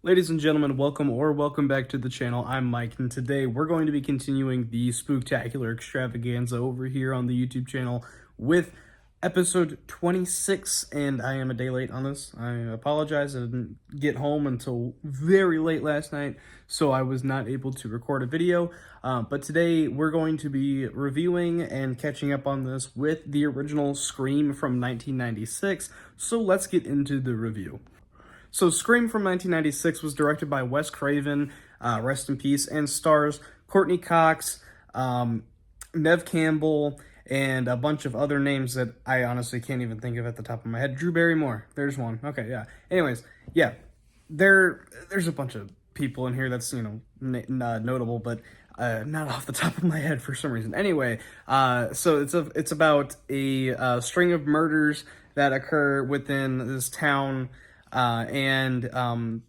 Ladies and gentlemen, welcome back to the channel. I'm Mike, and today we're going to be continuing the Spooktacular Extravaganza over here on the YouTube channel with episode 26, and I am a day late on this. I apologize, I didn't get home until very late last night, so I was not able to record a video, but today we're going to be reviewing and catching up on this with the original Scream from 1996, so let's get into the review. So Scream from 1996 was directed by Wes Craven, rest in peace, and stars Courtney Cox, Neve Campbell, and a bunch of other names that I honestly can't even think of at the top of my head. Drew Barrymore, there's one. Okay, yeah. Anyways, yeah, there's a bunch of people in here that's, notable, but not off the top of my head for some reason. Anyway, so it's about a string of murders that occur within this town. Neve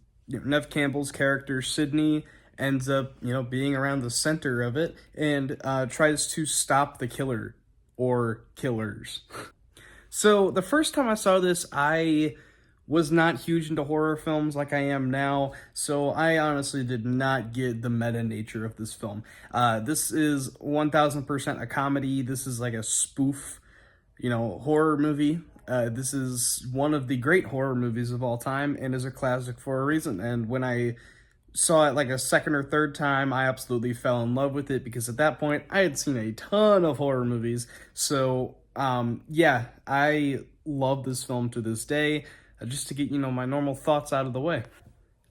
Campbell's character, Sydney, ends up, being around the center of it and tries to stop the killer or killers. So the first time I saw this, I was not huge into horror films like I am now, so I honestly did not get the meta nature of this film. This is 1000% a comedy. This is like a spoof, horror movie. This is one of the great horror movies of all time and is a classic for a reason. And when I saw it like a second or third time, I absolutely fell in love with it because at that point I had seen a ton of horror movies. So, yeah, I love this film to this day. Just to get, my normal thoughts out of the way.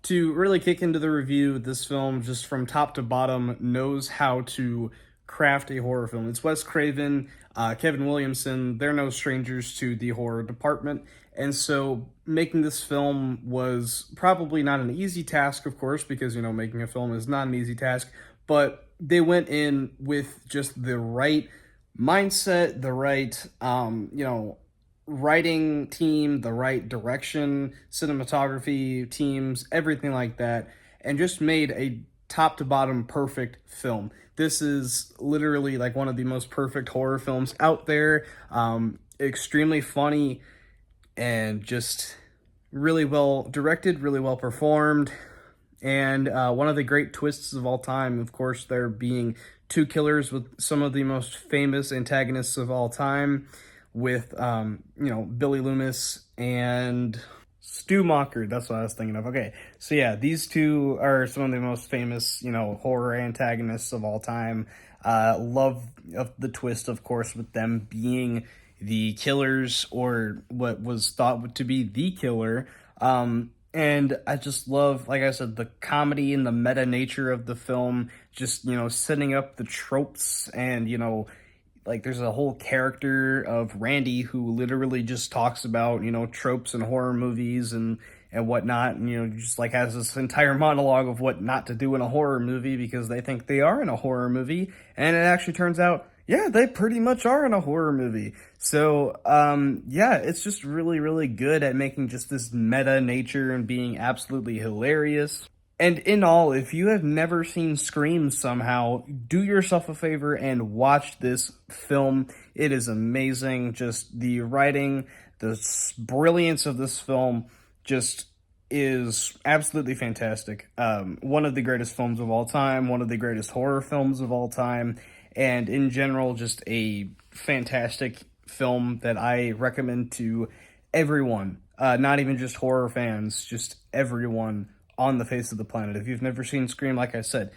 To really kick into the review, this film, just from top to bottom, knows how to craft a horror film. It's Wes Craven, Kevin Williamson. They're no strangers to the horror department, and so making this film was probably not an easy task, of course, because making a film is not an easy task, but they went in with just the right mindset, the right writing team, the right direction, cinematography teams, everything like that, and just made a top to bottom perfect film. This is literally like one of the most perfect horror films out there. Extremely funny and just really well directed, really well performed, and one of the great twists of all time. Of course, there being two killers with some of the most famous antagonists of all time, with Billy Loomis and Stu Macher. That's what I was thinking of. Okay, so yeah, these two are some of the most famous, horror antagonists of all time. Love of the twist, of course, with them being the killers, or what was thought to be the killer. And I just love, like I said, the comedy and the meta nature of the film, just, setting up the tropes and, like there's a whole character of Randy who literally just talks about, tropes in horror movies and whatnot, and, just like has this entire monologue of what not to do in a horror movie because they think they are in a horror movie. And it actually turns out, yeah, they pretty much are in a horror movie. So, yeah, it's just really, really good at making just this meta nature and being absolutely hilarious. And in all, if you have never seen Scream somehow, do yourself a favor and watch this film. It is amazing. Just the writing, the brilliance of this film just is absolutely fantastic. One of the greatest films of all time, one of the greatest horror films of all time, and in general, just a fantastic film that I recommend to everyone, not even just horror fans, just everyone on the face of the planet. If you've never seen Scream, like I said,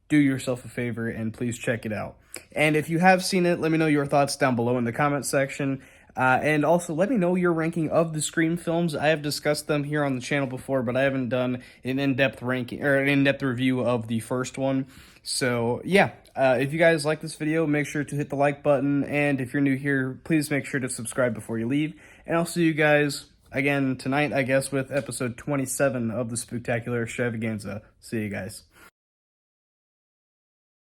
do yourself a favor and please check it out. And if you have seen it, let me know your thoughts down below in the comment section. And also let me know your ranking of the Scream films. I have discussed them here on the channel before, but I haven't done an in-depth ranking or an in-depth review of the first one. So yeah, if you guys like this video, make sure to hit the like button. And if you're new here, please make sure to subscribe before you leave. And I'll see you guys again tonight, I guess, with episode 27 of the Spooktacular Extravaganza. See you guys.